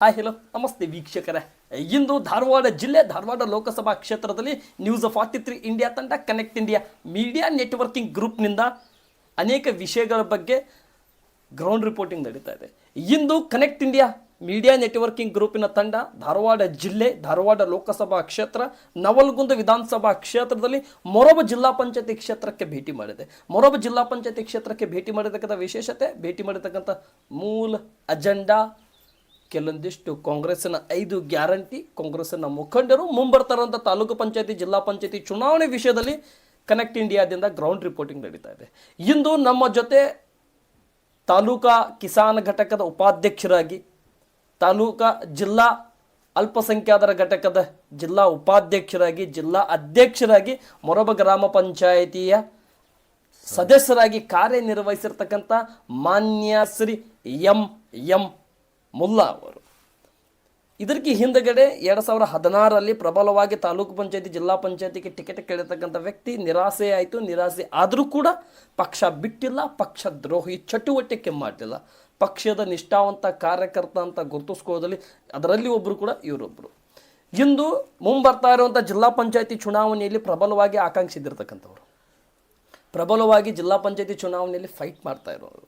Hi hello ನಮಸ್ತೆ ವೀಕ್ಷಕರೇ. ಇಂದು ಧಾರವಾಡ ಜಿಲ್ಲೆ ಧಾರವಾಡ ಲೋಕಸಭಾ ಕ್ಷೇತ್ರದಲ್ಲಿ ನ್ಯೂಸ್ 43 ಇಂಡಿಯಾ ತಂಡ ಕನೆಕ್ಟ್ ಇಂಡಿಯಾ ಮೀಡಿಯಾ ನೆಟ್ವರ್ಕಿಂಗ್ ಗ್ರೂಪ್ನಿಂದ ಅನೇಕ ವಿಷಯಗಳ ಬಗ್ಗೆ ಗ್ರೌಂಡ್ ರಿಪೋರ್ಟಿಂಗ್ ನಡೀತಾ ಇದೆ. ಇಂದು ಕನೆಕ್ಟ್ ಇಂಡಿಯಾ ಮೀಡಿಯಾ ನೆಟ್ವರ್ಕಿಂಗ್ ಗ್ರೂಪಿನ ತಂಡ ಧಾರವಾಡ ಜಿಲ್ಲೆ ಧಾರವಾಡ ಲೋಕಸಭಾ ಕ್ಷೇತ್ರ ನವಲಗುಂದ ವಿಧಾನಸಭಾ ಕ್ಷೇತ್ರದಲ್ಲಿ ಮೊರಬ ಜಿಲ್ಲಾ ಪಂಚಾಯತಿ ಕ್ಷೇತ್ರಕ್ಕೆ ಭೇಟಿ ಮಾಡಿದೆ. ಮೊರಬ ಜಿಲ್ಲಾ ಪಂಚಾಯತಿ ಕ್ಷೇತ್ರಕ್ಕೆ ಭೇಟಿ ಮಾಡಿರ್ತಕ್ಕಂಥ ವಿಶೇಷತೆ, ಭೇಟಿ ಮಾಡಿರ್ತಕ್ಕಂಥ ಮೂಲ ಅಜೆಂಡಾ, ಕೆಲವೊಂದಿಷ್ಟು ಕಾಂಗ್ರೆಸ್ಸಿನ 5 ಗ್ಯಾರಂಟಿ, ಕಾಂಗ್ರೆಸ್ಸಿನ ಮುಖಂಡರು ಮುಂಬರ್ತಾರಂಥ ತಾಲೂಕು ಪಂಚಾಯತಿ ಜಿಲ್ಲಾ ಪಂಚಾಯತಿ ಚುನಾವಣೆ ವಿಷಯದಲ್ಲಿ ಕನೆಕ್ಟ್ ಇಂಡಿಯಾದಿಂದ ಗ್ರೌಂಡ್ ರಿಪೋರ್ಟಿಂಗ್ ನಡೀತಾ ಇದೆ. ಇಂದು ನಮ್ಮ ಜೊತೆ ತಾಲೂಕಾ ಕಿಸಾನ್ ಘಟಕದ ಉಪಾಧ್ಯಕ್ಷರಾಗಿ, ತಾಲೂಕಾ ಜಿಲ್ಲಾ ಅಲ್ಪಸಂಖ್ಯಾತರ ಘಟಕದ ಜಿಲ್ಲಾ ಉಪಾಧ್ಯಕ್ಷರಾಗಿ, ಜಿಲ್ಲಾ ಅಧ್ಯಕ್ಷರಾಗಿ, ಮೊರಬ ಗ್ರಾಮ ಪಂಚಾಯಿತಿಯ ಸದಸ್ಯರಾಗಿ ಕಾರ್ಯನಿರ್ವಹಿಸಿರ್ತಕ್ಕಂಥ ಮಾನ್ಯ ಶ್ರೀ ಎಂ ಮುಲ್ಲಾ ಅವರು. ಇದಕ್ಕೆ ಹಿಂದಗಡೆ 2016ರಲ್ಲಿ ಪ್ರಬಲವಾಗಿ ತಾಲೂಕು ಪಂಚಾಯತಿ ಜಿಲ್ಲಾ ಪಂಚಾಯತಿಗೆ ಟಿಕೆಟ್ ಕೇಳಿರ್ತಕ್ಕಂಥ ವ್ಯಕ್ತಿ. ನಿರಾಸೆ ಆದರೂ ಕೂಡ ಪಕ್ಷ ಬಿಟ್ಟಿಲ್ಲ, ಪಕ್ಷ ದ್ರೋಹಿ ಚಟುವಟಿಕೆ ಮಾಡಲಿಲ್ಲ, ಪಕ್ಷದ ನಿಷ್ಠಾವಂತ ಕಾರ್ಯಕರ್ತ ಅಂತ ಗುರುತಿಸ್ಕೊಳ್ಳೋದಲ್ಲಿ ಅದರಲ್ಲಿ ಒಬ್ಬರು ಕೂಡ ಇವರೊಬ್ಬರು. ಇಂದು ಮುಂಬರ್ತಾ ಇರುವಂಥ ಜಿಲ್ಲಾ ಪಂಚಾಯತಿ ಚುನಾವಣೆಯಲ್ಲಿ ಪ್ರಬಲವಾಗಿ ಆಕಾಂಕ್ಷಿಸಿರ್ತಕ್ಕಂಥವ್ರು, ಪ್ರಬಲವಾಗಿ ಜಿಲ್ಲಾ ಪಂಚಾಯತಿ ಚುನಾವಣೆಯಲ್ಲಿ ಫೈಟ್ ಮಾಡ್ತಾ ಇರೋರು.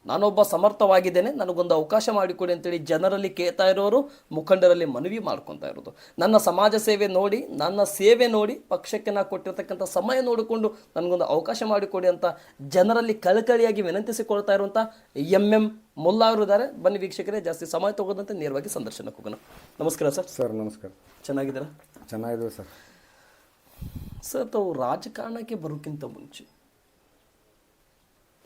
ನಾನೊಬ್ಬ ಸಮರ್ಥವಾಗಿದ್ದೇನೆ, ನನಗೊಂದು ಅವಕಾಶ ಮಾಡಿಕೊಡಿ ಅಂತೇಳಿ ಜನರಲ್ಲಿ ಕೇಳ್ತಾ ಇರೋರು, ಮುಖಂಡರಲ್ಲಿ ಮನವಿ ಮಾಡ್ಕೊತಾ ಇರೋದು. ನನ್ನ ಸಮಾಜ ಸೇವೆ ನೋಡಿ, ನನ್ನ ಸೇವೆ ನೋಡಿ, ಪಕ್ಷಕ್ಕೆ ನಾ ಕೊಟ್ಟಿರ್ತಕ್ಕಂಥ ಸಮಯ ನೋಡಿಕೊಂಡು ನನಗೊಂದು ಅವಕಾಶ ಮಾಡಿಕೊಡಿ ಅಂತ ಜನರಲ್ಲಿ ಕಳಕಳಿಯಾಗಿ ವಿನಂತಿಸಿಕೊಳ್ತಾ ಇರುವಂಥ ಎಂ ಮುಲ್ಲಾ ಅವರು ಇದ್ದಾರೆ. ಬನ್ನಿ ವೀಕ್ಷಕರೇ, ಜಾಸ್ತಿ ಸಮಯ ತಗೋದಂತೆ ನೇರವಾಗಿ ಸಂದರ್ಶನಕ್ಕೆ ಹೋಗೋಣ. ನಮಸ್ಕಾರ ಸರ್. ಸರ್ ನಮಸ್ಕಾರ. ಚೆನ್ನಾಗಿದ್ದೀರಾ? ಚೆನ್ನಾಗಿದೆ ಸರ್. ಸರ್, ತಾವು ರಾಜಕಾರಣಕ್ಕೆ ಬರೋಕ್ಕಿಂತ ಮುಂಚೆ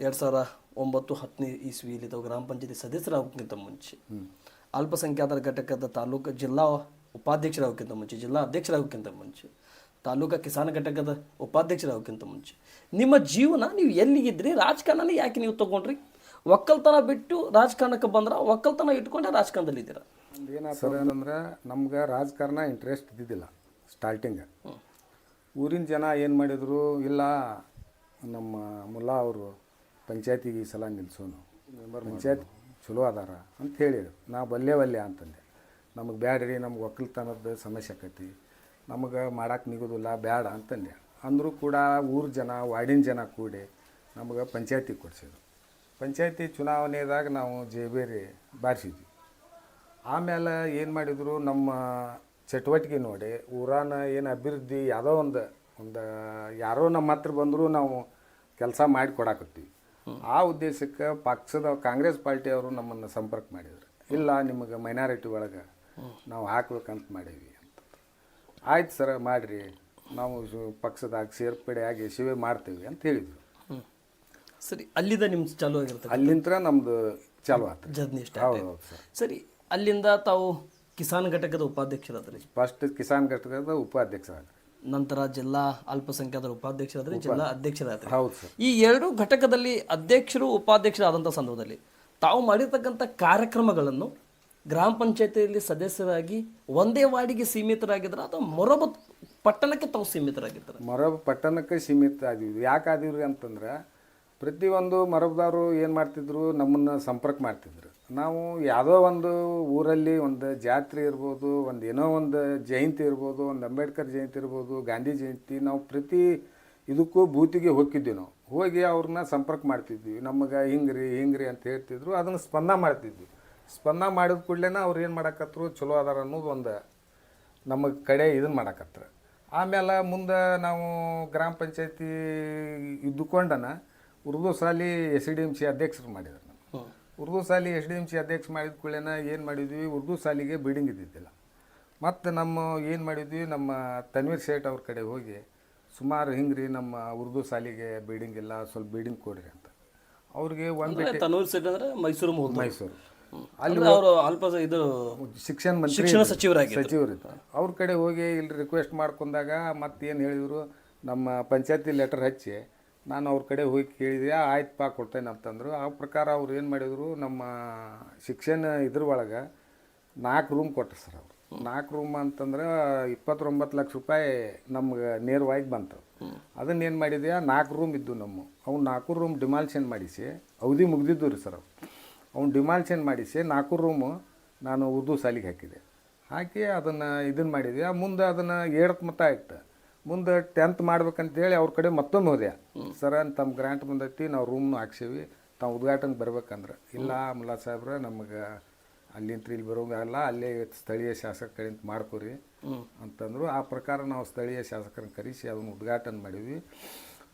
2009-10 ಇಸ್ವಿಯಲ್ಲಿ ತಾವು ಗ್ರಾಮ ಪಂಚಾಯತಿ ಸದಸ್ಯರಾಗೋಕ್ಕಿಂತ ಮುಂಚೆ, ಅಲ್ಪಸಂಖ್ಯಾತರ ಘಟಕದ ತಾಲೂಕು ಜಿಲ್ಲಾ ಉಪಾಧ್ಯಕ್ಷರಾಗೋಕ್ಕಿಂತ ಮುಂಚೆ, ಜಿಲ್ಲಾ ಅಧ್ಯಕ್ಷರಾಗೋಕ್ಕಿಂತ ಮುಂಚೆ, ತಾಲೂಕಾ ಕಿಸಾನ್ ಘಟಕದ ಉಪಾಧ್ಯಕ್ಷರಾಗೋಕ್ಕಿಂತ ಮುಂಚೆ ನಿಮ್ಮ ಜೀವನ ನೀವು ಎಲ್ಲಿಗಿದ್ರಿ? ರಾಜಕಾರಣನೇ ಯಾಕೆ ನೀವು ತೊಗೊಂಡ್ರಿ? ಒಕ್ಕಲ್ತನ ಬಿಟ್ಟು ರಾಜಕಾರಣಕ್ಕೆ ಬಂದ್ರೆ, ಒಕ್ಕಲ್ತನ ಇಟ್ಕೊಂಡೆ ರಾಜಕಾರಣದಲ್ಲಿದ್ದೀರಾ? ಏನಾಗ್ತದೆ ಅಂತಂದ್ರೆ, ನಮ್ಗೆ ರಾಜಕಾರಣ ಇಂಟ್ರೆಸ್ಟ್ ಇದ್ದಿದ್ದಿಲ್ಲ ಸ್ಟಾರ್ಟಿಂಗ್. ಊರಿನ ಜನ ಏನು ಮಾಡಿದರು, ಇಲ್ಲ ನಮ್ಮ ಮುಲ್ಲಾ ಅವರು ಪಂಚಾಯತಿಗೆ ಈ ಸಲ ನಿಲ್ಸೋನು, ಪಂಚಾಯತ್ ಚಲೋ ಅದಾರ ಅಂತ ಹೇಳಿದ್ರು. ನಾ ಬಲ್ಲೆ ಅಂತಂದೆ. ನಮಗೆ ಬ್ಯಾಡ್ರಿ, ನಮ್ಗೆ ಒಕ್ಕಲ್ತನದ ಸಮಸ್ಯೆ ಆಕೈತಿ, ನಮಗೆ ಮಾಡಕ್ಕೆ ನಿಗೋದಿಲ್ಲ, ಬ್ಯಾಡ ಅಂತಂದೆ. ಅಂದರೂ ಕೂಡ ಊರ ಜನ, ವಾರ್ಡಿನ ಜನ ಕೂಡಿ ನಮಗೆ ಪಂಚಾಯತಿ ಕೊಡಿಸಿದ್ರು. ಪಂಚಾಯತಿ ಚುನಾವಣೆದಾಗ ನಾವು ಜೇಬೇರಿ ಬಾರಿಸಿದ್ವಿ. ಆಮೇಲೆ ಏನು ಮಾಡಿದರು, ನಮ್ಮ ಚಟುವಟಿಕೆ ನೋಡಿ ಊರಾನ ಏನು ಅಭಿವೃದ್ಧಿ ಯಾವುದೋ ಒಂದು ಯಾರೋ ನಮ್ಮ ಹತ್ರ ಬಂದರೂ ನಾವು ಕೆಲಸ ಮಾಡಿ ಕೊಡಾಕತ್ತೀವಿ. ಆ ಉದ್ದೇಶಕ್ಕೆ ಪಕ್ಷದ ಕಾಂಗ್ರೆಸ್ ಪಾರ್ಟಿಯವರು ನಮ್ಮನ್ನು ಸಂಪರ್ಕ ಮಾಡಿದ್ರು. ಇಲ್ಲ, ನಿಮಗೆ ಮೈನಾರಿಟಿ ಒಳಗೆ ನಾವು ಹಾಕ್ಬೇಕಂತ ಮಾಡೀವಿ ಅಂತ. ಆಯ್ತು ಸರ್, ಮಾಡಿರಿ, ನಾವು ಪಕ್ಷದಾಗ ಸೇರ್ಪಡೆ ಆಗಿ ಸೇವೆ ಮಾಡ್ತೀವಿ ಅಂತ ಹೇಳಿದ್ರು. ಸರಿ, ಅಲ್ಲಿಂದ ನಿಮ್ದು ಚಾಲು ಆಗಿರ್ತದೆ? ಅಲ್ಲಿಂದ ನಮ್ಮದು ಚಾಲು ಆಯ್ತು ಜರ್ನಿ ಇಷ್ಟ. ಹೌದು ಸರ್. ಸರಿ, ಅಲ್ಲಿಂದ ತಾವು ಕಿಸಾನ್ ಘಟಕದ ಉಪಾಧ್ಯಕ್ಷರಾದ್ರಿ. ಫಸ್ಟ್ ಕಿಸಾನ್ ಘಟಕದ ಉಪಾಧ್ಯಕ್ಷರಾದ್ರಿ, ನಂತರ ಜಿಲ್ಲಾ ಅಲ್ಪಸಂಖ್ಯಾತರ ಉಪಾಧ್ಯಕ್ಷರಾದ್ರಿ, ಜಿಲ್ಲಾ ಅಧ್ಯಕ್ಷರಾದ್ರಿ. ಹೌದು ಸರ್. ಈ 2 ಘಟಕದಲ್ಲಿ ಅಧ್ಯಕ್ಷರು ಉಪಾಧ್ಯಕ್ಷರಾದಂಥ ಸಂದರ್ಭದಲ್ಲಿ ತಾವು ಮಾಡಿರ್ತಕ್ಕಂಥ ಕಾರ್ಯಕ್ರಮಗಳನ್ನು ಗ್ರಾಮ ಪಂಚಾಯತಿಯಲ್ಲಿ ಸದಸ್ಯರಾಗಿ ಒಂದೇ ವಾರ್ಡಿಗೆ ಸೀಮಿತರಾಗಿದ್ದಾರೆ ಅಥವಾ ಮೊರಬ ಪಟ್ಟಣಕ್ಕೆ ತಾವು ಸೀಮಿತರಾಗಿದ್ದಾರೆ? ಮೊರಬ ಪಟ್ಟಣಕ್ಕೆ ಸೀಮಿತ ಆದಿವಿ. ಯಾಕೆ ಆದಿವ್ರಿ ಅಂತಂದ್ರೆ, ಪ್ರತಿಯೊಂದು ಮೊರಬದವರು ಏನು ಮಾಡ್ತಿದ್ರು, ನಮ್ಮನ್ನು ಸಂಪರ್ಕ ಮಾಡ್ತಿದ್ರು. ನಾವು ಯಾವುದೋ ಒಂದು ಊರಲ್ಲಿ ಒಂದು ಜಾತ್ರೆ ಇರ್ಬೋದು, ಏನೋ ಒಂದು ಜಯಂತಿ ಇರ್ಬೋದು, ಒಂದು ಅಂಬೇಡ್ಕರ್ ಜಯಂತಿ ಇರ್ಬೋದು, ಗಾಂಧಿ ಜಯಂತಿ, ನಾವು ಪ್ರತಿ ಇದಕ್ಕೂ ಬೂತಿಗೆ ಹೋಗಿದ್ವಿ. ನಾವು ಹೋಗಿ ಅವ್ರನ್ನ ಸಂಪರ್ಕ ಮಾಡ್ತಿದ್ವಿ. ನಮಗೆ ಹಿಂಗ್ರಿ ಅಂತ ಹೇಳ್ತಿದ್ರು. ಅದನ್ನು ಸ್ಪಂದನ ಮಾಡ್ತಿದ್ವಿ. ಸ್ಪಂದನ ಮಾಡಿದ ಕೂಡಲೇ ಅವ್ರು ಏನು ಮಾಡಕತ್ತರು, ಚಲೋ ಅದಾರ ಅನ್ನೋದು ಒಂದು ನಮಗೆ ಕಡೆ ಇದನ್ನು ಮಾಡಕತ್ರು. ಆಮೇಲೆ ಮುಂದೆ ನಾವು ಗ್ರಾಮ ಪಂಚಾಯತಿ ಇದ್ದುಕೊಂಡನ ಉರ್ದು ಶಾಲೆ SDMC ಅಧ್ಯಕ್ಷರು ಮಾಡಿದ್ರು. ಉರ್ದು ಶಾಲೆ SDMC ಅಧ್ಯಕ್ಷ ಮಾಡಿದ ಕೂಡಲೇ ಏನು ಮಾಡಿದ್ವಿ, ಉರ್ದು ಶಾಲೆಗೆ ಬಿಲ್ಡಿಂಗ್ ಇದ್ದಿದ್ದಿಲ್ಲ. ಮತ್ತು ನಮ್ಮ ಏನು ಮಾಡಿದ್ವಿ, ನಮ್ಮ ತನ್ವೀರ್ ಶೇಟ್ ಅವ್ರ ಕಡೆ ಹೋಗಿ ಸುಮಾರು ಹಿಂಗ್ರಿ ನಮ್ಮ ಉರ್ದು ಶಾಲೆಗೆ ಬಿಲ್ಡಿಂಗ್ ಇಲ್ಲ, ಸ್ವಲ್ಪ ಬಿಲ್ಡಿಂಗ್ ಕೊಡ್ರಿ ಅಂತ. ಅವ್ರಿಗೆ ತನ್ವೀರ್ ಶೇಟ್ ಅಂದರೆ ಮೈಸೂರು ಅಲ್ಲಿ ಅವರು ಇದು ಶಿಕ್ಷಣ ಮಂತ್ರಿ, ಶಿಕ್ಷಣ ಸಚಿವರು ಇದ್ರು. ಅವ್ರ ಕಡೆ ಹೋಗಿ ಇಲ್ಲಿ ರಿಕ್ವೆಸ್ಟ್ ಮಾಡ್ಕೊಂಡಾಗ ಮತ್ತೇನು ಹೇಳಿದರು, ನಮ್ಮ ಪಂಚಾಯತಿ ಲೆಟರ್ ಹಚ್ಚಿ ನಾನು ಅವ್ರ ಕಡೆ ಹೋಗಿ ಕೇಳಿದೆ. ಆಯ್ತಪ್ಪ ಕೊಡ್ತೇನೆ ಅಂತಂದರು. ಆ ಪ್ರಕಾರ ಅವ್ರು ಏನು ಮಾಡಿದರು, ನಮ್ಮ ಶಿಕ್ಷಣ ಇದ್ರ ಒಳಗೆ 4 ರೂಮ್ ಕೊಟ್ಟರು ಸರ್. ಅವರು 4 ರೂಮ್ ಅಂತಂದ್ರೆ 29 ಲಕ್ಷ ರೂಪಾಯಿ ನಮ್ಗೆ ನೇರವಾಗಿ ಬಂತು. ಅದನ್ನೇನು ಮಾಡಿದೆ, 4 ರೂಮ್ ಇದ್ದು ಅವ್ನು 4 ರೂಮ್ ಡಿಮಾಲ್ಷನ್ ಮಾಡಿಸಿ, ಅವಧಿ ಮುಗ್ದಿದ್ದು ರೀ ಸರ್. ಅವ್ನು ಡಿಮಾಲ್ಷನ್ ಮಾಡಿಸಿ 4 ರೂಮು ನಾನು ಉರ್ದು ಶಾಲೆಗೆ ಹಾಕಿದೆ. ಹಾಕಿ ಅದನ್ನು ಇದನ್ನು ಮಾಡಿದ್ವಿ. ಮುಂದೆ ಅದನ್ನು 7th ಮಟ್ಟ ಆಯ್ತು. ಮುಂದೆ 10th ಮಾಡ್ಬೇಕಂತೇಳಿ ಅವ್ರ ಕಡೆ ಮತ್ತೊಮ್ಮೆ ಹೋದೆ. ಸರ ತಮ್ಮ ಗ್ರಾಂಟ್ ಬಂದೈತಿ, ನಾವು ರೂಮ್ನು ಹಾಕ್ಸೇವಿ, ತಾವು ಉದ್ಘಾಟನೆ ಬರ್ಬೇಕಂದ್ರೆ. ಇಲ್ಲ ಮುಲ್ಲಾ ಸಾಹೇಬ್ರೆ, ನಮಗೆ ಅಲ್ಲಿಂದ ಇಲ್ಲಿ ಬರೋಂಗಲ್ಲ, ಅಲ್ಲೇ ಸ್ಥಳೀಯ ಶಾಸಕರ ಕಡೆಯಿಂದ ಮಾಡ್ಕೊರಿ ಅಂತಂದರು. ಆ ಪ್ರಕಾರ ನಾವು ಸ್ಥಳೀಯ ಶಾಸಕರನ್ನ ಕರೆಸಿ ಅದನ್ನು ಉದ್ಘಾಟನೆ ಮಾಡೀವಿ.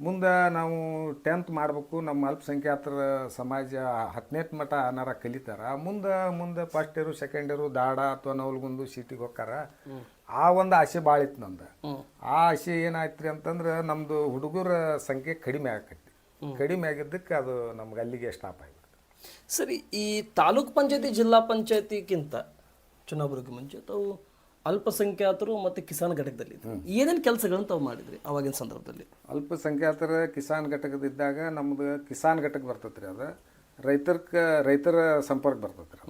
ಮುಂದೆ ನಾವು 10th ಮಾಡಬೇಕು, ನಮ್ಮ ಅಲ್ಪಸಂಖ್ಯಾತರ ಸಮಾಜ 10ನೇ ಮಟ್ಟ ಅನಾರ ಕಲಿತಾರ. ಮುಂದೆ ಫಸ್ಟ್ ಇಯರು ಸೆಕೆಂಡ್ ಇಯರು ದಾಡ ಅಥವಾ ನವಲ್ಗುಂದು ಸಿಟಿಗೆ ಹೋಗ್ತಾರ. ಆ ಒಂದು ಆಸೆ ಭಾಳ ಇತ್ತು ನಂದು. ಆ ಆಸೆ ಏನಾಯ್ತು ರೀ ಅಂತಂದ್ರೆ, ನಮ್ಮದು ಹುಡುಗರ ಸಂಖ್ಯೆ ಕಡಿಮೆ ಆಗತ್ತೆ. ಕಡಿಮೆ ಆಗಿದ್ದಕ್ಕೆ ಅದು ನಮ್ಗೆ ಅಲ್ಲಿಗೆ ಸ್ಟಾಪ್ ಆಗಿಬಿಡ್ತು. ಸರಿ, ಈ ತಾಲೂಕ್ ಪಂಚಾಯತಿ ಜಿಲ್ಲಾ ಪಂಚಾಯತಿಗಿಂತ ಚುನಾವಣೆಗೆ ಮುಂಚೆ ತಾವು ಅಲ್ಪಸಂಖ್ಯಾತರು ಮತ್ತು ಕಿಸಾನ್ ಘಟಕದಲ್ಲಿ ಏನೇನು ಕೆಲಸಗಳನ್ನು ತಾವು ಮಾಡಿದ್ರಿ ಅವಾಗಿನ ಸಂದರ್ಭದಲ್ಲಿ? ಅಲ್ಪಸಂಖ್ಯಾತರ ಕಿಸಾನ್ ಘಟಕದಿದ್ದಾಗ ನಮ್ದು ಕಿಸಾನ್ ಘಟಕ ಬರ್ತೈತೆ ರೀ. ಅದು ರೈತರ ಸಂಪರ್ಕ ಬರ್ತೈತೆ ರೀ.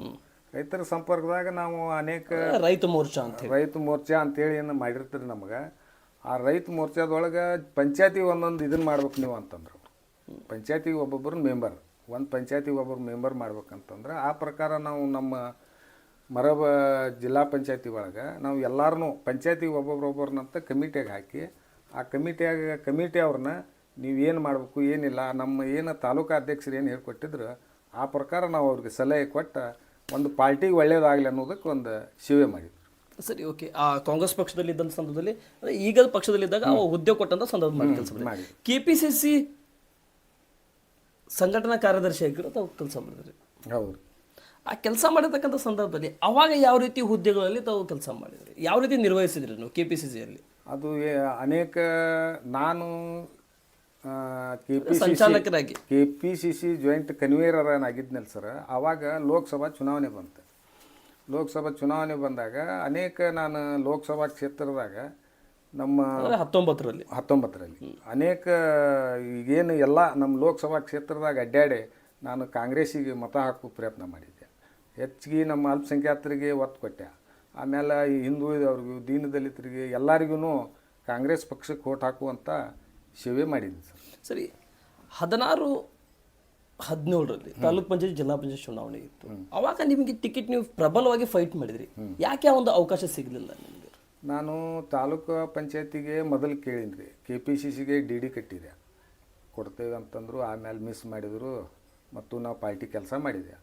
ರೈತರ ಸಂಪರ್ಕದಾಗ ನಾವು ಅನೇಕ ರೈತ ಮೋರ್ಚಾ ಅಂತೇಳಿ ಏನು ಮಾಡಿರ್ತೀರಿ ನಮಗೆ. ಆ ರೈತ ಮೋರ್ಚಾದೊಳಗೆ ಪಂಚಾಯತಿಗೆ ಒಂದೊಂದು ಇದನ್ನು ಮಾಡ್ಬೇಕು ನೀವು ಅಂತಂದ್ರು. ಪಂಚಾಯತಿಗೆ ಒಬ್ಬೊಬ್ಬರು ಮೆಂಬರ್, ಒಂದು ಪಂಚಾಯತಿಗೆ ಒಬ್ಬರು ಮೆಂಬರ್ ಮಾಡ್ಬೇಕಂತಂದ್ರೆ ಆ ಪ್ರಕಾರ ನಾವು ನಮ್ಮ ಮರಬ ಜಿಲ್ಲಾ ಪಂಚಾಯತಿ ಒಳಗೆ ನಾವು ಎಲ್ಲರೂ ಪಂಚಾಯತಿಗೆ ಒಬ್ಬೊಬ್ಬರನ್ನಂತ ಕಮಿಟಿಯಾಗಿ ಹಾಕಿ, ಆ ಕಮಿಟಿ ಅವ್ರನ್ನ ನೀವೇನು ಮಾಡಬೇಕು ಏನಿಲ್ಲ, ನಮ್ಮ ಏನು ತಾಲೂಕು ಅಧ್ಯಕ್ಷರು ಏನು ಹೇಳ್ಕೊಟ್ಟಿದ್ರು ಆ ಪ್ರಕಾರ ನಾವು ಅವ್ರಿಗೆ ಸಲಹೆ ಕೊಟ್ಟು ಒಂದು ಪಾರ್ಟಿಗೆ ಒಳ್ಳೇದಾಗಲಿ ಅನ್ನೋದಕ್ಕೆ ಒಂದು ಸೇವೆ ಮಾಡಿದ್ವಿ. ಸರಿ, ಓಕೆ. ಆ ಕಾಂಗ್ರೆಸ್ ಪಕ್ಷದಲ್ಲಿ ಇದ್ದಂಥ ಸಂದರ್ಭದಲ್ಲಿ, ಈಗ ಪಕ್ಷದಲ್ಲಿದ್ದಾಗ ಆ ಹುದ್ದೆ ಕೊಟ್ಟಂಥ ಸಂದರ್ಭ ಮಾಡಿ KPCC ಸಂಘಟನಾ ಕಾರ್ಯದರ್ಶಿಯಾಗಿರೋ ತಾವು ಕೆಲಸ ಮಾಡಿದ್ರಿ. ಹೌದು. ಆ ಕೆಲಸ ಮಾಡಿರ್ತಕ್ಕಂಥ ಸಂದರ್ಭದಲ್ಲಿ ಅವಾಗ ಯಾವ ರೀತಿ ಹುದ್ದೆಗಳಲ್ಲಿ ತಾವು ಕೆಲಸ ಮಾಡಿದ್ರಿ, ಯಾವ ರೀತಿ ನಿರ್ವಹಿಸಿದ್ರಿ ನೀವು KPCCಯಲ್ಲಿ? ಅದು ಅನೇಕ ನಾನು ಸಂಚಾಲಕರಾಗಿ KPCC ಜಾಯಿಂಟ್ ಕನ್ವೀನರ್ ಆಗಿದ್ನಲ್ಲ ಸರ್. ಆವಾಗ ಲೋಕಸಭಾ ಚುನಾವಣೆ ಬಂತು. ಲೋಕಸಭಾ ಚುನಾವಣೆ ಬಂದಾಗ ಅನೇಕ ನಾನು ಲೋಕಸಭಾ ಕ್ಷೇತ್ರದಾಗ ನಮ್ಮ 19ರಲ್ಲಿ ಅನೇಕ ಈಗೇನು ಎಲ್ಲ ನಮ್ಮ ಲೋಕಸಭಾ ಕ್ಷೇತ್ರದಾಗ ಅಡ್ಡಾಡಿ ನಾನು ಕಾಂಗ್ರೆಸ್ಸಿಗೆ ಮತ ಹಾಕೋ ಪ್ರಯತ್ನ ಮಾಡಿದ್ದೆ. ಹೆಚ್ಚಿಗೆ ನಮ್ಮ ಅಲ್ಪಸಂಖ್ಯಾತರಿಗೆ ಒತ್ತು ಕೊಟ್ಟೆ. ಆಮೇಲೆ ಈ ಹಿಂದುಳಿದವ್ರಿಗೂ ದೀನದಲಿತರಿಗೆ ಎಲ್ಲರಿಗೂ ಕಾಂಗ್ರೆಸ್ ಪಕ್ಷಕ್ಕೆ ಓಟ್ ಹಾಕುವಂಥ ಸೇವೆ ಮಾಡಿದ್ದೀನಿ ಸರ್. ಸರಿ, 16-17ರಲ್ಲಿ ತಾಲೂಕ್ ಪಂಚಾಯತ್ ಜಿಲ್ಲಾ ಪಂಚಾಯತ್ ಚುನಾವಣೆ ಇತ್ತು. ಅವಾಗ ನಿಮಗೆ ಟಿಕೆಟ್ ನೀವು ಪ್ರಬಲವಾಗಿ ಫೈಟ್ ಮಾಡಿದ್ರಿ. ಯಾಕೆ ಆ ಒಂದು ಅವಕಾಶ ಸಿಗಲಿಲ್ಲ ನಿಮಗೆ? ನಾನು ತಾಲೂಕು ಪಂಚಾಯತಿಗೆ ಮೊದಲು ಕೇಳೀನಿ ರೀ, KPCCಗೆ DD ಕಟ್ಟಿದೆ, ಕೊಡ್ತೇವೆ ಅಂತಂದರು. ಆಮೇಲೆ ಮಿಸ್ ಮಾಡಿದರು ಮತ್ತು ನಾವು ಪಾರ್ಟಿ ಕೆಲಸ ಮಾಡಿದೆ.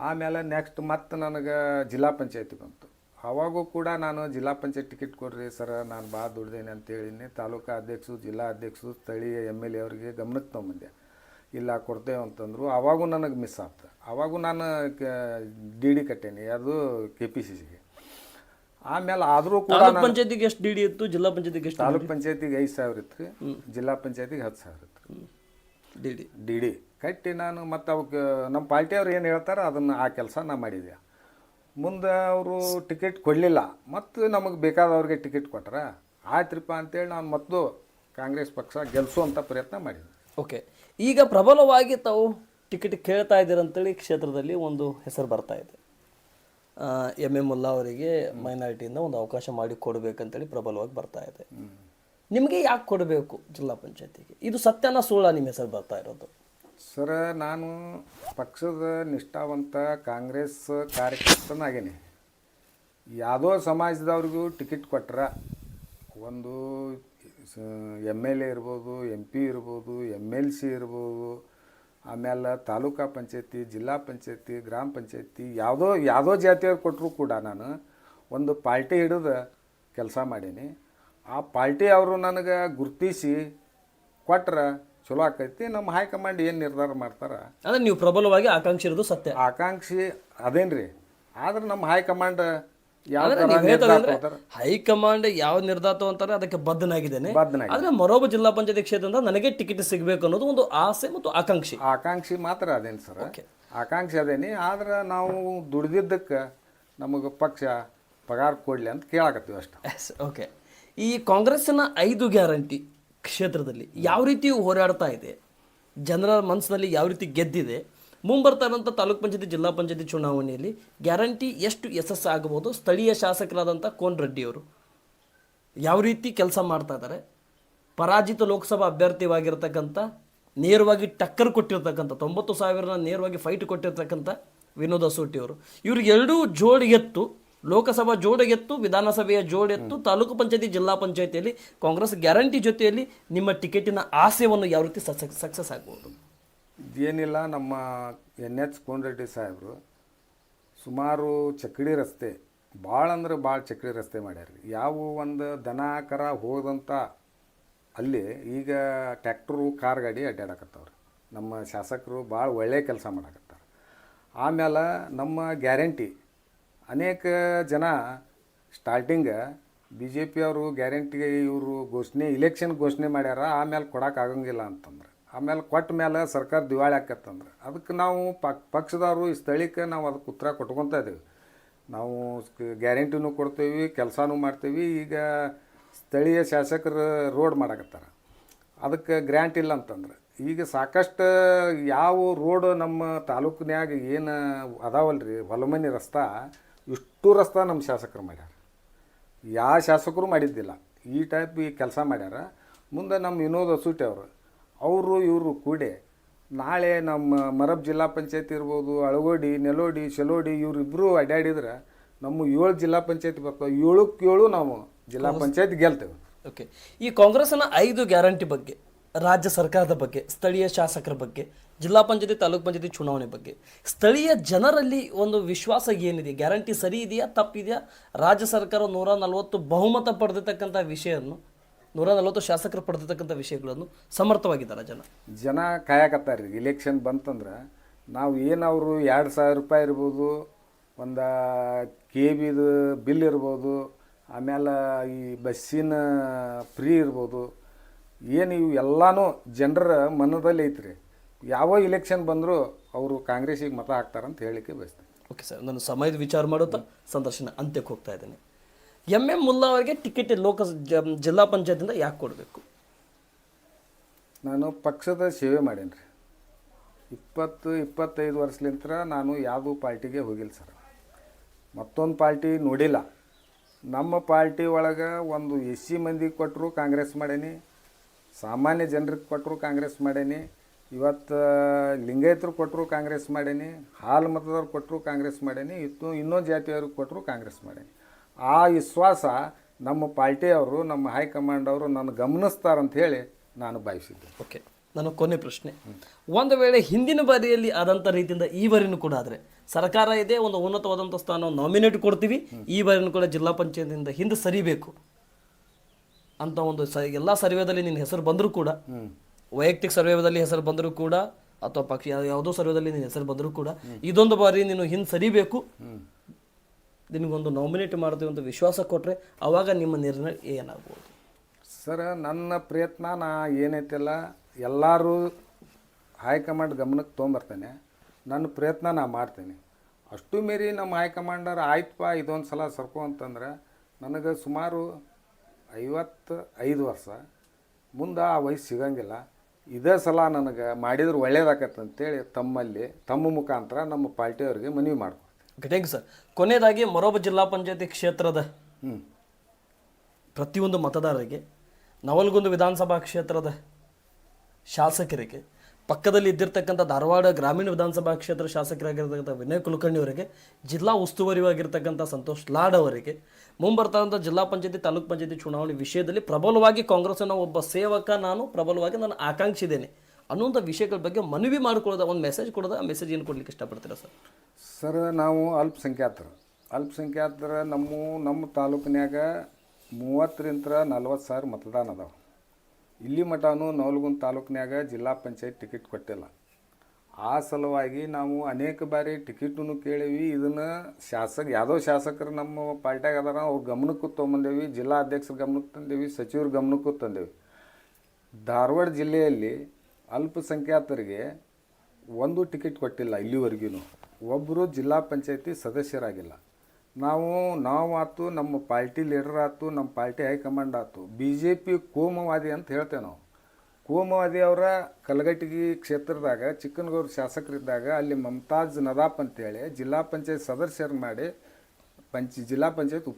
ಆಮೇಲೆ ನೆಕ್ಸ್ಟ್ ಮತ್ತೆ ನನಗೆ ಜಿಲ್ಲಾ ಪಂಚಾಯತಿ ಬಂತು. ಆವಾಗೂ ಕೂಡ ನಾನು ಜಿಲ್ಲಾ ಪಂಚಾಯತ್ ಟಿಕೆಟ್ ಕೊಡ್ರಿ ಸರ, ನಾನು ಭಾಳ ದುಡ್ದೇನೆ ಅಂತೇಳಿನಿ. ತಾಲೂಕು ಅಧ್ಯಕ್ಷರು, ಜಿಲ್ಲಾ ಅಧ್ಯಕ್ಷರು, ಸ್ಥಳೀಯ MLA ಅವರಿಗೆ ಗಮನಕ್ಕೆ ತೊಗೊಂಬಂದೆ. ಇಲ್ಲ ಕೊಡ್ತೇವೆ ಅಂತಂದರು. ಆವಾಗೂ ನನಗೆ ಮಿಸ್ ಆಗ್ತದೆ. ಆವಾಗೂ ನಾನು DD ಕಟ್ಟೇನಿ, ಅದು KPCCಗೆ. ಆಮೇಲೆ ಆದರೂ ಕೂಡ ಪಂಚಾಯತಿಗೆ ಎಷ್ಟು DD ಇತ್ತು, ಜಿಲ್ಲಾ ಪಂಚಾಯತಿಗೆ ಎಷ್ಟು? ತಾಲೂಕ್ ಪಂಚಾಯತಿಗೆ 5,000 ಇತ್ತು ರೀ, ಜಿಲ್ಲಾ ಪಂಚಾಯತಿಗೆ 10,000 ಇತ್ತು DD ಕಟ್ಟಿ ನಾನು ಮತ್ತು ಅವಕ್ಕೆ ನಮ್ಮ ಪಾರ್ಟಿಯವ್ರು ಏನು ಹೇಳ್ತಾರೆ ಅದನ್ನು ಆ ಕೆಲಸ ನಾನು ಮಾಡಿದೆ. ಮುಂದೆ ಅವರು ಟಿಕೆಟ್ ಕೊಡಲಿಲ್ಲ, ಮತ್ತು ನಮಗೆ ಬೇಕಾದವ್ರಿಗೆ ಟಿಕೆಟ್ ಕೊಟ್ರ ಆಯ್ತರಿಪ್ಪ ಅಂತೇಳಿ ನಾನು ಮತ್ತು ಕಾಂಗ್ರೆಸ್ ಪಕ್ಷ ಗೆಲ್ಲಿಸುವಂಥ ಪ್ರಯತ್ನ ಮಾಡಿದೆ. ಓಕೆ, ಈಗ ಪ್ರಬಲವಾಗಿ ತಾವು ಟಿಕೆಟ್ ಕೇಳ್ತಾ ಇದ್ದೀರಂತೇಳಿ ಕ್ಷೇತ್ರದಲ್ಲಿ ಒಂದು ಹೆಸರು ಬರ್ತಾ ಇದೆ. MA ಮುಲ್ಲಾ ಅವರಿಗೆ ಮೈನಾರಿಟಿಯಿಂದ ಒಂದು ಅವಕಾಶ ಮಾಡಿ ಕೊಡಬೇಕಂತೇಳಿ ಪ್ರಬಲವಾಗಿ ಬರ್ತಾ ಇದೆ. ನಿಮಗೆ ಯಾಕೆ ಕೊಡಬೇಕು ಜಿಲ್ಲಾ ಪಂಚಾಯತಿಗೆ? ಇದು ಸತ್ಯನ ಸುಳ್ಳ ನಿಮ್ಮ ಹೆಸರು ಬರ್ತಾ ಇರೋದು? ಸರ, ನಾನು ಪಕ್ಷದ ನಿಷ್ಠಾವಂತ ಕಾಂಗ್ರೆಸ್ ಕಾರ್ಯಕರ್ತನಾಗೇನೆ. ಯಾವುದೋ ಸಮಾಜದವ್ರಿಗೂ ಟಿಕೆಟ್ ಕೊಟ್ರೆ, ಒಂದು MLA ಇರ್ಬೋದು, MP ಇರ್ಬೋದು, MLC ಇರ್ಬೋದು, ಆಮೇಲೆ ತಾಲೂಕಾ ಪಂಚಾಯತಿ, ಜಿಲ್ಲಾ ಪಂಚಾಯತಿ, ಗ್ರಾಮ ಪಂಚಾಯತಿ, ಯಾವುದೋ ಜಾತಿಯವ್ರು ಕೊಟ್ಟರು ಕೂಡ ನಾನು ಒಂದು ಪಾರ್ಟಿ ಹಿಡಿದು ಕೆಲಸ ಮಾಡೀನಿ. ಆ ಪಾರ್ಟಿ ಅವರು ನನಗೆ ಗುರುತಿಸಿ ಕೊಟ್ರೆ ಚಲೋ ಆಕೈತಿ. ನಮ್ಮ ಹೈಕಮಾಂಡ್ ಏನು ನಿರ್ಧಾರ ಮಾಡ್ತಾರೆ ಅಂದರೆ ನೀವು ಪ್ರಬಲವಾಗಿ ಆಕಾಂಕ್ಷಿ ಇರೋದು ಸತ್ಯ. ಆಕಾಂಕ್ಷಿ ಅದೇನ್ರಿ, ಆದ್ರೆ ನಮ್ಮ ಹೈಕಮಾಂಡ್ ಹೈಕಮಾಂಡ್ ಯಾವ ನಿರ್ಧಾರ ಅಂತಾರೆ ಅದಕ್ಕೆ ಬದ್ಧನಾಗಿದ್ದೇನೆ. ಆದ್ರೆ ಮರೊಬ್ಬ ಜಿಲ್ಲಾ ಪಂಚಾಯತಿ ಕ್ಷೇತ್ರದಿಂದ ನನಗೆ ಟಿಕೆಟ್ ಸಿಗಬೇಕು ಅನ್ನೋದು ಒಂದು ಆಸೆ ಮತ್ತು ಆಕಾಂಕ್ಷಿ ಮಾತ್ರ ಅದೇನು ಸರ್, ಆಕಾಂಕ್ಷಿ ಅದೇನಿ. ಆದ್ರೆ ನಾವು ದುಡ್ದಿದ್ದಕ್ಕೆ ನಮಗೆ ಪಕ್ಷ ಪಗಾರ ಕೊಡ್ಲಿ ಅಂತ ಕೇಳಾಕತ್ತೀವಿ ಅಷ್ಟೇ. ಓಕೆ, ಈ ಕಾಂಗ್ರೆಸ್ಸಿನ 5 ಗ್ಯಾರಂಟಿ ಕ್ಷೇತ್ರದಲ್ಲಿ ಯಾವ ರೀತಿ ಹೋರಾಡ್ತಾ ಇದೆ, ಜನರ ಮನಸ್ಸಿನಲ್ಲಿ ಯಾವ ರೀತಿ ಗೆದ್ದಿದೆ, ಮುಂಬರ್ತಾ ಇರೋಂಥ ತಾಲೂಕ್ ಪಂಚಾಯತಿ ಜಿಲ್ಲಾ ಪಂಚಾಯತಿ ಚುನಾವಣೆಯಲ್ಲಿ ಗ್ಯಾರಂಟಿ ಎಷ್ಟು ಯಶಸ್ಸು ಆಗಬಹುದು, ಸ್ಥಳೀಯ ಶಾಸಕರಾದಂಥ ಕೋನ್ ರೆಡ್ಡಿಯವರು ಯಾವ ರೀತಿ ಕೆಲಸ ಮಾಡ್ತಾ ಇದ್ದಾರೆ, ಪರಾಜಿತ ಲೋಕಸಭಾ ಅಭ್ಯರ್ಥಿವಾಗಿರ್ತಕ್ಕಂಥ ನೇರವಾಗಿ ಟಕ್ಕರ್ ಕೊಟ್ಟಿರ್ತಕ್ಕಂಥ 90,000 ನೇರವಾಗಿ ಫೈಟ್ ಕೊಟ್ಟಿರ್ತಕ್ಕಂಥ ವಿನೋದ್ ಅಸೂಟಿ ಅವರು. ಇವ್ರಿಗೆ ಎರಡೂ ಜೋಡಿಗೆತ್ತು, ಲೋಕಸಭಾ ಜೋಡಿಗೆತ್ತು, ವಿಧಾನಸಭೆಯ ಜೋಡೆತ್ತು, ತಾಲೂಕು ಪಂಚಾಯತಿ, ಜಿಲ್ಲಾ ಪಂಚಾಯತಿಯಲ್ಲಿ ಕಾಂಗ್ರೆಸ್ ಗ್ಯಾರಂಟಿ ಜೊತೆಯಲ್ಲಿ ನಿಮ್ಮ ಟಿಕೆಟಿನ ಆಸೆಯನ್ನು ಯಾವ ರೀತಿ ಸಕ್ಸಸ್ ಆಗ್ಬೋದು? ಏನಿಲ್ಲ, ನಮ್ಮ NH ಕೋನರೆಡ್ಡಿ ಸಾಹೇಬರು ಸುಮಾರು ಚಕ್ಕಡಿ ರಸ್ತೆ, ಭಾಳ ಅಂದ್ರೆ ಭಾಳ ಚಕ್ಕಡಿ ರಸ್ತೆ ಮಾಡ್ಯಾರ. ಯಾವ ಒಂದು ದನ ಕರ ಹೋದಂಥ ಅಲ್ಲಿ ಈಗ ಟ್ಯಾಕ್ಟ್ರು ಕಾರ್ ಗಾಡಿ ಅಡ್ಡಾಡಕತ್ತವ್ರಿ. ನಮ್ಮ ಶಾಸಕರು ಭಾಳ ಒಳ್ಳೆಯ ಕೆಲಸ ಮಾಡಕತ್ತಾರೆ. ಆಮೇಲೆ ನಮ್ಮ ಗ್ಯಾರಂಟಿ ಅನೇಕ ಜನ ಸ್ಟಾರ್ಟಿಂಗ BJP ಅವರು ಗ್ಯಾರಂಟಿಗೆ ಇವರು ಇಲೆಕ್ಷನ್ ಘೋಷಣೆ ಮಾಡ್ಯಾರ, ಆಮೇಲೆ ಕೊಡೋಕ್ಕಾಗಂಗಿಲ್ಲ ಅಂತಂದ್ರೆ, ಆಮೇಲೆ ಕೊಟ್ಟ ಮೇಲೆ ಸರ್ಕಾರ ದಿವಾಳಿ ಆಕತ್ತಂದ್ರೆ ಅದಕ್ಕೆ ನಾವು ಪಕ್ಷದವರು ಈ ಸ್ಥಳೀಯಕ್ಕೆ ನಾವು ಅದಕ್ಕೆ ಉತ್ತರ ಕೊಟ್ಕೊತಾ ಇದ್ದೀವಿ. ನಾವು ಗ್ಯಾರಂಟಿನೂ ಕೊಡ್ತೀವಿ, ಕೆಲಸನೂ ಮಾಡ್ತೀವಿ. ಈಗ ಸ್ಥಳೀಯ ಶಾಸಕರು ರೋಡ್ ಮಾಡಕತ್ತಾರೆ, ಅದಕ್ಕೆ ಗ್ರ್ಯಾಂಟ್ ಇಲ್ಲ ಅಂತಂದ್ರೆ ಈಗ ಸಾಕಷ್ಟು ಯಾವ ರೋಡ್ ನಮ್ಮ ತಾಲೂಕಿನ್ಯಾಗ ಏನು ಅದಾವಲ್ರಿ ಹೊಲಮನಿ ರಸ್ತಾ, ಇಷ್ಟು ರಸ್ತಾ ನಮ್ಮ ಶಾಸಕರು ಮಾಡ್ಯಾರ. ಯಾವ ಶಾಸಕರು ಮಾಡಿದ್ದಿಲ್ಲ ಈ ಟೈಪ್ ಈ ಕೆಲಸ ಮಾಡ್ಯಾರ. ಮುಂದೆ ನಮ್ಮ ವಿನೋದ್ ಅಸೂಟಿ ಅವರು ಇವರು ಕೂಡಿ ನಾಳೆ ನಮ್ಮ ಮರಬ್ ಜಿಲ್ಲಾ ಪಂಚಾಯತಿ ಇರ್ಬೋದು, ಅಳಗೋಡಿ, ನೆಲೋಡಿ, ಶೆಲೋಡಿ ಇವರಿಬ್ಬರು ಅಡ್ಡಾಡಿದ್ರೆ ನಮ್ಮ 7 ಜಿಲ್ಲಾ ಪಂಚಾಯತಿ ಬರ್ತಾವೆ. 7ಕ್ಕೆ 7 ನಾವು ಜಿಲ್ಲಾ ಪಂಚಾಯತ್ ಗೆಲ್ತೇವೆ. ಓಕೆ, ಈ ಕಾಂಗ್ರೆಸ್ನ 5 ಗ್ಯಾರಂಟಿ ಬಗ್ಗೆ, ರಾಜ್ಯ ಸರ್ಕಾರದ ಬಗ್ಗೆ, ಸ್ಥಳೀಯ ಶಾಸಕರ ಬಗ್ಗೆ, ಜಿಲ್ಲಾ ಪಂಚಾಯತಿ, ತಾಲೂಕು ಪಂಚಾಯತಿ ಚುನಾವಣೆ ಬಗ್ಗೆ ಸ್ಥಳೀಯ ಜನರಲ್ಲಿ ಒಂದು ವಿಶ್ವಾಸ ಏನಿದೆ? ಗ್ಯಾರಂಟಿ ಸರಿ ಇದೆಯಾ, ತಪ್ಪಿದೆಯಾ? ರಾಜ್ಯ ಸರ್ಕಾರ 140 ಬಹುಮತ ಪಡೆದಿರ್ತಕ್ಕಂಥ ವಿಷಯವನ್ನು, 140 ಶಾಸಕರು ಪಡೆದಿರ್ತಕ್ಕಂಥ ವಿಷಯಗಳನ್ನು ಸಮರ್ಥವಾಗಿದ್ದಾರೆ ಜನ ಕಾಯಕತ್ತಾರೆ. ಇಲೆಕ್ಷನ್ ಬಂತಂದ್ರೆ ನಾವು ಏನು ಅವರು 2,000 ರೂಪಾಯಿ ಇರ್ಬೋದು, ಒಂದು KBದು ಬಿಲ್ ಇರ್ಬೋದು, ಆಮೇಲೆ ಈ ಬಸ್ಸಿನ ಫ್ರೀ ಇರ್ಬೋದು, ಏನು ಇವು ಎಲ್ಲನೂ ಜನರ ಮನದಲ್ಲಿ ಐತ್ರಿ. ಯಾವ ಇಲೆಕ್ಷನ್ ಬಂದರೂ ಅವರು ಕಾಂಗ್ರೆಸ್ಸಿಗೆ ಮತ ಹಾಕ್ತಾರಂತ ಹೇಳಲಿಕ್ಕೆ ಬಯಸ್ತೀನಿ. ಓಕೆ ಸರ್, ನಾನು ಸಮಯದ ವಿಚಾರ ಮಾಡುತ್ತಾ ಸಂದರ್ಶನ ಅಂತ್ಯಕ್ಕೆ ಹೋಗ್ತಾ ಇದ್ದೇನೆ. MM ಮುಲ್ಲಾ ಅವರಿಗೆ ಟಿಕೆಟ್ ಜಿಲ್ಲಾ ಪಂಚಾಯತಿಂದ ಯಾಕೆ ಕೊಡಬೇಕು? ನಾನು ಪಕ್ಷದ ಸೇವೆ ಮಾಡೇನಿ ರೀ. 20-25 ವರ್ಷಲಿಂತ್ರ ನಾನು ಯಾವುದೂ ಪಾರ್ಟಿಗೆ ಹೋಗಿಲ್ಲ ಸರ್. ಮತ್ತೊಂದು ಪಾರ್ಟಿ ನೋಡಿಲ್ಲ. ನಮ್ಮ ಪಾರ್ಟಿ ಒಳಗೆ ಒಂದು SC ಮಂದಿಗೆ ಕೊಟ್ಟರು ಕಾಂಗ್ರೆಸ್ ಮಾಡೇನಿ, ಸಾಮಾನ್ಯ ಜನರಿಗೆ ಕೊಟ್ಟರು ಕಾಂಗ್ರೆಸ್ ಮಾಡೇನಿ, ಇವತ್ತು ಲಿಂಗಾಯತರು ಕೊಟ್ಟರು ಕಾಂಗ್ರೆಸ್ ಮಾಡೇನಿ, ಹಾಲು ಮತದವ್ರು ಕೊಟ್ಟರು ಕಾಂಗ್ರೆಸ್ ಮಾಡೇನಿ, ಇನ್ನೊಂದು ಜಾತಿಯವ್ರಿಗೆ ಕೊಟ್ಟರು ಕಾಂಗ್ರೆಸ್ ಮಾಡೇನಿ. ಆ ವಿಶ್ವಾಸ ನಮ್ಮ ಪಾರ್ಟಿಯವರು, ನಮ್ಮ ಹೈಕಮಾಂಡ್ ಅವರು ನನ್ನ ಗಮನಿಸ್ತಾರಂತ ಹೇಳಿ ನಾನು ಭಾವಿಸಿದ್ದೆ. ಓಕೆ, ನನ್ನ ಕೊನೆ ಪ್ರಶ್ನೆ, ಒಂದು ವೇಳೆ ಹಿಂದಿನ ಬಾರಿಯಲ್ಲಿ ಆದಂಥ ರೀತಿಯಿಂದ ಈ ಬಾರಿನೂ ಕೂಡ ಆದರೆ ಸರ್ಕಾರ ಇದೆ, ಒಂದು ಉನ್ನತವಾದಂಥ ಸ್ಥಾನವನ್ನು ನಾಮಿನೇಟ್ ಕೊಡ್ತೀವಿ, ಈ ಬಾರಿನೂ ಕೂಡ ಜಿಲ್ಲಾ ಪಂಚಾಯತಿಯಿಂದ ಹಿಂದೆ ಸರಿಬೇಕು ಅಂತ ಒಂದು ಎಲ್ಲ ಸರ್ವೇದಲ್ಲಿ ನಿನ್ನ ಹೆಸರು ಬಂದರೂ ಕೂಡ, ವೈಯಕ್ತಿಕ ಸರ್ವೇದಲ್ಲಿ ಹೆಸರು ಬಂದರೂ ಕೂಡ, ಅಥವಾ ಪಕ್ಷ ಯಾವುದೋ ಸರ್ವೇದಲ್ಲಿ ನಿನ್ನ ಹೆಸರು ಬಂದರೂ ಕೂಡ, ಇದೊಂದು ಬಾರಿ ನೀನು ಹಿಂದೆ ಸರಿಬೇಕು, ನಿನಗೊಂದು ನಾಮಿನೇಟ್ ಮಾಡ್ತೀವಿ ಅಂತ ವಿಶ್ವಾಸ ಕೊಟ್ಟರೆ ಆವಾಗ ನಿಮ್ಮ ನಿರ್ಣಯ ಏನಾಗ್ಬೋದು? ಸರ್, ನನ್ನ ಪ್ರಯತ್ನ ನಾ ಏನೈತಿಲ್ಲ ಎಲ್ಲರೂ ಹೈಕಮಾಂಡ್ ಗಮನಕ್ಕೆ ತೊಗೊಂಬರ್ತೇನೆ. ನನ್ನ ಪ್ರಯತ್ನ ನಾ ಮಾಡ್ತೇನೆ. ಅಷ್ಟು ಮೀರಿ ನಮ್ಮ ಹೈಕಮಾಂಡರ್ ಆಯ್ತಪ್ಪ ಇದೊಂದು ಸಲ ಸರ್ಕೊ ಅಂತಂದ್ರೆ ನನಗೆ ಸುಮಾರು 55 ವರ್ಷ, ಮುಂದೆ ಆ ವಯಸ್ಸು ಸಿಗಂಗಿಲ್ಲ. ಇದೇ ಸಲ ನನಗೆ ಮಾಡಿದ್ರೆ ಒಳ್ಳೇದಾಕತ್ತಂತೇಳಿ ತಮ್ಮ ಮುಖಾಂತರ ನಮ್ಮ ಪಾರ್ಟಿಯವ್ರಿಗೆ ಮನವಿ ಮಾಡ್ಕೊಡ್ತೀನಿ. Thank you sir. ಕೊನೆಯದಾಗಿ ಮೊರಬ ಜಿಲ್ಲಾ ಪಂಚಾಯತಿ ಕ್ಷೇತ್ರದ ಪ್ರತಿಯೊಂದು ಮತದಾರರಿಗೆ, ನವಲಗುಂದ ವಿಧಾನಸಭಾ ಕ್ಷೇತ್ರದ ಶಾಸಕರಿಗೆ, ಪಕ್ಕದಲ್ಲಿ ಇದ್ದಿರ್ತಕ್ಕಂಥ ಧಾರವಾಡ ಗ್ರಾಮೀಣ ವಿಧಾನಸಭಾ ಕ್ಷೇತ್ರ ಶಾಸಕರಾಗಿರ್ತಕ್ಕಂಥ ವಿನಯ್ ಕುಲಕರ್ಣಿ ಅವರಿಗೆ, ಜಿಲ್ಲಾ ಉಸ್ತುವಾರಿಯಾಗಿರ್ತಕ್ಕಂಥ ಸಂತೋಷ್ ಲಾಡ್ ಅವರಿಗೆ, ಮುಂಬರ್ತಾದಂಥ ಜಿಲ್ಲಾ ಪಂಚಾಯತಿ, ತಾಲೂಕು ಪಂಚಾಯತಿ ಚುನಾವಣೆ ವಿಷಯದಲ್ಲಿ ಪ್ರಬಲವಾಗಿ ಕಾಂಗ್ರೆಸ್ನ ಒಬ್ಬ ಸೇವಕ ನಾನು, ಪ್ರಬಲವಾಗಿ ನಾನು ಆಕಾಂಕ್ಷಿದ್ದೇನೆ ಅನ್ನುವಂಥ ವಿಷಯಗಳ ಬಗ್ಗೆ ಮನವಿ ಮಾಡಿಕೊಳ್ಳೋದ, ಒಂದು ಮೆಸೇಜ್ ಕೊಡೋದ, ಆ ಮೆಸೇಜ್ ಏನು ಕೊಡ್ಲಿಕ್ಕೆ ಇಷ್ಟಪಡ್ತೀರಾ ಸರ್? ಸರ್, ನಾವು ಅಲ್ಪಸಂಖ್ಯಾತರ ನಮ್ಮ ತಾಲೂಕಿನಾಗ 30-40 ಸಾವಿರ ಮತದಾನ ಅದಾವೆ. ಇಲ್ಲಿ ಮಟನೂ ನವಲಗುಂದ ತಾಲೂಕಿನಾಗ ಜಿಲ್ಲಾ ಪಂಚಾಯತ್ ಟಿಕೆಟ್ ಕೊಟ್ಟಿಲ್ಲ. ಆ ಸಲುವಾಗಿ ನಾವು ಅನೇಕ ಬಾರಿ ಟಿಕೆಟನ್ನು ಕೇಳೀವಿ. ಇದನ್ನು ಯಾವುದೋ ಶಾಸಕರು ನಮ್ಮ ಪಾರ್ಟಿಯಾಗ ಅದಾರ, ಅವ್ರ ಗಮನಕ್ಕೂ ತೊಗೊಂಬಂದೇವಿ, ಜಿಲ್ಲಾ ಅಧ್ಯಕ್ಷರ ಗಮನಕ್ಕೆ ತಂದೇವಿ, ಸಚಿವರ ಗಮನಕ್ಕೂ ತಂದೇವಿ. ಧಾರವಾಡ ಜಿಲ್ಲೆಯಲ್ಲಿ ಅಲ್ಪಸಂಖ್ಯಾತರಿಗೆ ಒಂದು ಟಿಕೆಟ್ ಕೊಟ್ಟಿಲ್ಲ ಇಲ್ಲಿವರೆಗೂ. ಒಬ್ಬರು ಜಿಲ್ಲಾ ಪಂಚಾಯತಿ ಸದಸ್ಯರಾಗಿಲ್ಲ. ನಾವು ಆಯ್ತು, ನಮ್ಮ ಪಾರ್ಟಿ ಲೀಡರ್ ಆಯ್ತು, ನಮ್ಮ ಪಾರ್ಟಿ ಹೈಕಮಾಂಡ್ ಆಯ್ತು, BJP ಕೋಮವಾದಿ ಅಂತ ಹೇಳ್ತೇವೆ ನಾವು. ಕೋಮವಾದಿ ಅವರ ಕಲಘಟಗಿ ಕ್ಷೇತ್ರದಾಗ ಚಿಕ್ಕನಗೌಡ ಶಾಸಕರಿದ್ದಾಗ ಅಲ್ಲಿ ಮಮತಾಜ್ ನದಾಫ್ ಅಂತೇಳಿ ಜಿಲ್ಲಾ ಪಂಚಾಯತ್ ಸದಸ್ಯರು ಮಾಡಿ ಜಿಲ್ಲಾ ಪಂಚಾಯತ್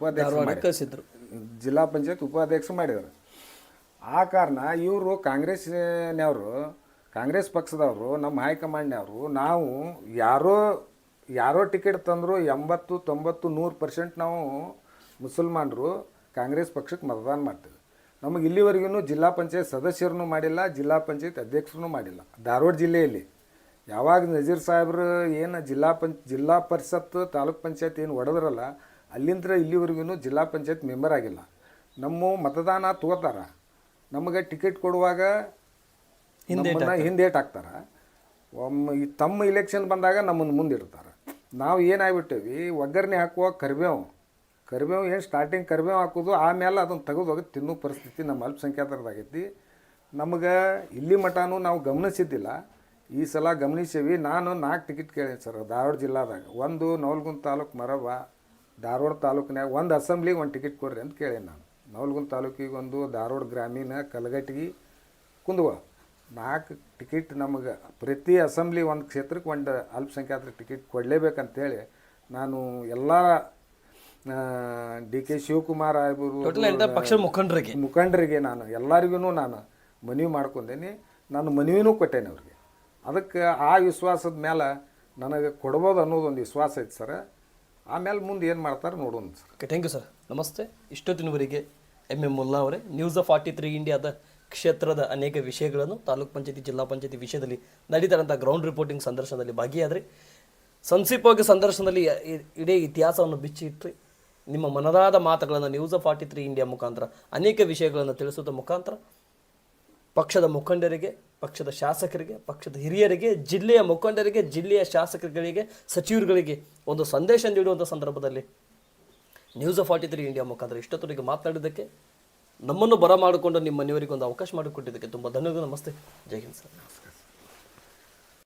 ಉಪಾಧ್ಯಕ್ಷ ಮಾಡಿದರು. ಆ ಕಾರಣ ಇವರು ಕಾಂಗ್ರೆಸ್ ಪಕ್ಷದವರು, ನಮ್ಮ ಹೈಕಮಾಂಡ್ನವರು, ನಾವು ಯಾರೋ ಯಾರೋ ಟಿಕೆಟ್ ತಂದರು 80, 90, 100% ನಾವು ಮುಸಲ್ಮಾನರು ಕಾಂಗ್ರೆಸ್ ಪಕ್ಷಕ್ಕೆ ಮತದಾನ ಮಾಡ್ತೀವಿ. ನಮಗೆ ಇಲ್ಲಿವರೆಗೂ ಜಿಲ್ಲಾ ಪಂಚಾಯತ್ ಸದಸ್ಯರನ್ನು ಮಾಡಿಲ್ಲ, ಜಿಲ್ಲಾ ಪಂಚಾಯತ್ ಅಧ್ಯಕ್ಷರನ್ನು ಮಾಡಿಲ್ಲ. ಧಾರವಾಡ ಜಿಲ್ಲೆಯಲ್ಲಿ ಯಾವಾಗ ನಜೀರ್ ಸಾಹೇಬ್ರು ಏನು ಜಿಲ್ಲಾ ಪರಿಷತ್ ತಾಲೂಕ್ ಪಂಚಾಯತ್ ಏನು ಹೊಡೆದ್ರಲ್ಲ, ಅಲ್ಲಿಂದ ಇಲ್ಲಿವರೆಗೂ ಜಿಲ್ಲಾ ಪಂಚಾಯತ್ ಮೆಂಬರ್ ಆಗಿಲ್ಲ. ನಮ್ಮ ಮತದಾನ ತಗೋತಾರ, ನಮಗೆ ಟಿಕೆಟ್ ಕೊಡುವಾಗ ಹಿಂದೇಟ್ ಹಾಕ್ತಾರೆ. ತಮ್ಮ ಇಲೆಕ್ಷನ್ ಬಂದಾಗ ನಮ್ಮನ್ನು ಮುಂದಿಡ್ತಾರೆ. ನಾವು ಏನಾಗ್ಬಿಟ್ಟೇವಿ, ಒಗ್ಗರಣೆ ಹಾಕುವಾಗ ಕರಿಬೇವು ಏನು ಸ್ಟಾರ್ಟಿಂಗ್ ಕರಿಬೇವು ಹಾಕೋದು, ಆಮೇಲೆ ಅದನ್ನು ತೆಗೆದೋಗಿ ತಿನ್ನೋ ಪರಿಸ್ಥಿತಿ ನಮ್ಮ ಅಲ್ಪಸಂಖ್ಯಾತರದಾಗೈತಿ. ನಮಗೆ ಇಲ್ಲಿ ಮಟನೂ ನಾವು ಗಮನಿಸಿದ್ದಿಲ್ಲ. ಈ ಸಲ ಗಮನಿಸೀವಿ. ನಾನು 4 ಟಿಕೆಟ್ ಕೇಳೀನಿ ಸರ್ ಧಾರವಾಡ ಜಿಲ್ಲಾದಾಗ. ಒಂದು ನವಲಗುಂದ ತಾಲೂಕು ಮರವ, ಧಾರವಾಡ ತಾಲೂಕಿನಾಗ ಒಂದು ಅಸೆಂಬ್ಲಿಗೆ 1 ಟಿಕೆಟ್ ಕೊಡ್ರಿ ಅಂತ ಕೇಳೀನಿ ನಾನು. ನವಲಗುಂದ ತಾಲೂಕಿಗೆ ಒಂದು, ಧಾರವಾಡ ಗ್ರಾಮೀಣ, ಕಲಘಟಗಿ, ಕುಂದಗೋಳ 4 ಟಿಕೆಟ್ ನಮಗೆ ಪ್ರತಿ ಅಸೆಂಬ್ಲಿ ಒಂದು ಕ್ಷೇತ್ರಕ್ಕೆ 1 ಅಲ್ಪಸಂಖ್ಯಾತರ ಟಿಕೆಟ್ ಕೊಡಲೇಬೇಕಂತೇಳಿ ನಾನು ಎಲ್ಲ ಡಿ ಕೆ ಶಿವಕುಮಾರ್ ಆಗ್ಬೋದು ಪಕ್ಷದ ಮುಖಂಡರಿಗೆ ನಾನು ಎಲ್ಲರಿಗೂ ನಾನು ಮನವಿ ಮಾಡ್ಕೊಂಡೇನಿ. ನಾನು ಮನವಿನೂ ಕೊಟ್ಟೇನೆ ಅವ್ರಿಗೆ. ಅದಕ್ಕೆ ಆ ವಿಶ್ವಾಸದ ಮೇಲೆ ನನಗೆ ಕೊಡ್ಬೋದು ಅನ್ನೋದು ಒಂದು ವಿಶ್ವಾಸ ಐತೆ ಸರ್. ಆಮೇಲೆ ಮುಂದೆ ಏನು ಮಾಡ್ತಾರೆ ನೋಡೋಣ sir. Okay, thank you sir. ನಮಸ್ತೆ. ಇಷ್ಟೊತ್ತಿನವರೆಗೆ ಎಂ ಮುಲ್ಲಾ ಅವರೇ ನ್ಯೂಸ್ ಆಫ್ 43 ಇಂಡಿಯಾದ ಕ್ಷೇತ್ರದ ಅನೇಕ ವಿಷಯಗಳನ್ನು, ತಾಲೂಕ್ ಪಂಚಾಯತಿ, ಜಿಲ್ಲಾ ಪಂಚಾಯತಿ ವಿಷಯದಲ್ಲಿ ನಡೀತಾರಂಥ ಗ್ರೌಂಡ್ ರಿಪೋರ್ಟಿಂಗ್ ಸಂದರ್ಶನದಲ್ಲಿ ಭಾಗಿಯಾದ್ರಿ. ಸಂಕ್ಷಿಪ್ತವಾಗಿ ಸಂದರ್ಶನದಲ್ಲಿ ಇಡೀ ಇತಿಹಾಸವನ್ನು ಬಿಚ್ಚಿಟ್ರಿ. ನಿಮ್ಮ ಮನದಾದ ಮಾತುಗಳನ್ನು ನ್ಯೂಸ್ ಆಫ್ 43 ಇಂಡಿಯಾ ಮುಖಾಂತರ ಅನೇಕ ವಿಷಯಗಳನ್ನು ತಿಳಿಸುವ ಮುಖಾಂತರ ಪಕ್ಷದ ಮುಖಂಡರಿಗೆ, ಪಕ್ಷದ ಶಾಸಕರಿಗೆ, ಪಕ್ಷದ ಹಿರಿಯರಿಗೆ, ಜಿಲ್ಲೆಯ ಮುಖಂಡರಿಗೆ, ಜಿಲ್ಲೆಯ ಶಾಸಕರುಗಳಿಗೆ, ಸಚಿವರುಗಳಿಗೆ ಒಂದು ಸಂದೇಶ ನೀಡುವಂಥ ಸಂದರ್ಭದಲ್ಲಿ ನ್ಯೂಸ್ ಆಫ್ 43 ಇಂಡಿಯಾ ಮುಖಾಂತರ ಇಷ್ಟೊತ್ತವರೆಗೆ ಮಾತನಾಡಿದ್ದಕ್ಕೆ, ನಮ್ಮನ್ನು ಬರಮಾಡಿಕೊಂಡು ನಿಮ್ಮ ಮನೆಯವರಿಗೆ ಒಂದು ಅವಕಾಶ ಮಾಡಿಕೊಟ್ಟಿದ್ದಕ್ಕೆ ತುಂಬ ಧನ್ಯವಾದ. ನಮಸ್ತೆ. ಜೈ ಹಿಂದ್ ಸರ್.